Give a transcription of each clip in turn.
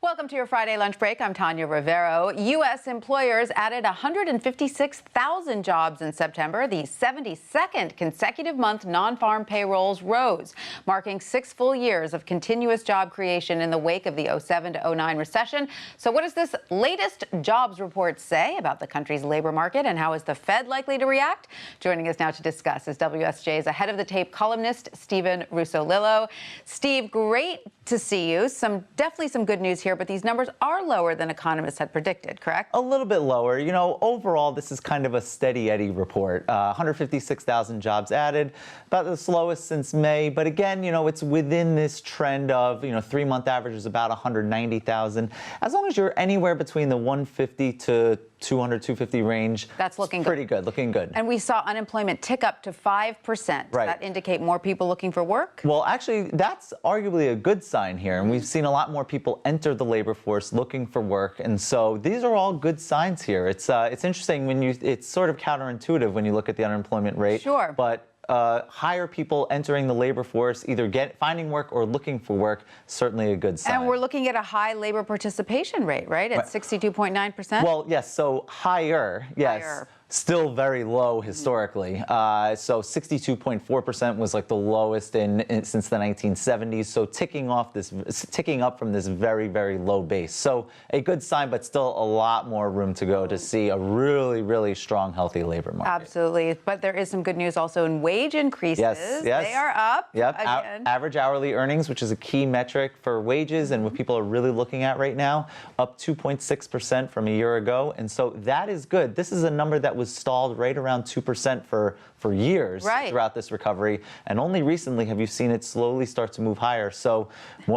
Welcome to your Friday lunch break. I'm Tanya Rivero. U.S. employers added 156,000 jobs in September. The 72nd consecutive month non-farm payrolls rose, marking 6 full years of continuous job creation in the wake of the 07 to 09 recession. So what does this latest jobs report say about the country's labor market, and how is the Fed likely to react? Joining us now to discuss is WSJ's Ahead of the Tape columnist, Steven Russolillo. Steve, great to see you. Definitely some good news here, but these numbers are lower than economists had predicted, correct? A little bit lower. You know, overall, this is kind of a steady Eddie report. 156,000 jobs added, about the slowest since May. But again, you know, it's within this trend of, 3-month average is about 190,000. As long as you're anywhere between the 150 to 200, 250 range. That's looking pretty good, looking good. And we saw unemployment tick up to 5%. Does that indicate more people looking for work? Well, actually, that's arguably a good sign here. And we've seen a lot more people enter the labor force looking for work. And so these are all good signs here. It's interesting it's sort of counterintuitive when you look at the unemployment rate. Sure. But higher people entering the labor force, either finding work or looking for work, certainly a good sign. And we're looking at a high labor participation rate, right? At 62.9%? Well, yes, so higher, yes. Higher. Still very low historically. So 62.4% was like the lowest since the 1970s. So ticking up from this very, very low base. So a good sign, but still a lot more room to go to see a really, really strong, healthy labor market. Absolutely. But there is some good news also in wage increases. Yes. They are up. Yep. Again. Average hourly earnings, which is a key metric for wages and what people are really looking at right now, up 2.6% from a year ago. And so that is good. This is a number that was stalled right around 2% for years throughout this recovery, and only recently have you seen it slowly start to move higher. So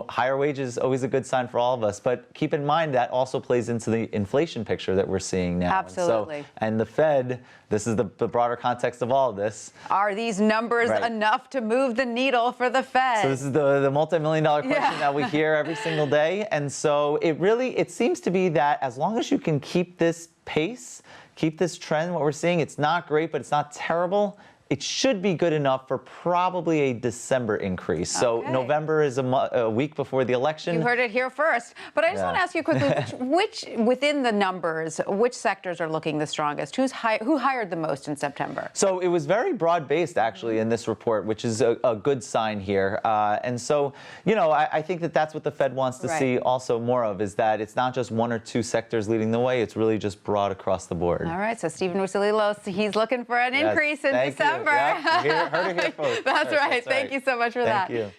higher wages, always a good sign for all of us, but keep in mind that also plays into the inflation picture that we're seeing now. Absolutely. And the Fed, this is the broader context of all of this. Are these numbers enough to move the needle for the Fed? So this is the multi-million-dollar question that we hear every single day. And so it seems to be that as long as you can keep this pace, keep this trend, what we're seeing, it's not great, but it's not terrible. It should be good enough for probably a December increase. So November is a week before the election. You heard it here first. But I just want to ask you quickly, which within the numbers, which sectors are looking the strongest? Who hired the most in September? So it was very broad-based, actually, in this report, which is a good sign here. And so, I think that's what the Fed wants to see also more of, is that it's not just one or two sectors leading the way. It's really just broad across the board. All right. So Steven Russolillo, he's looking for an increase in December. Yep. Heard it here first. That's right. Thank you so much for that. Thank you.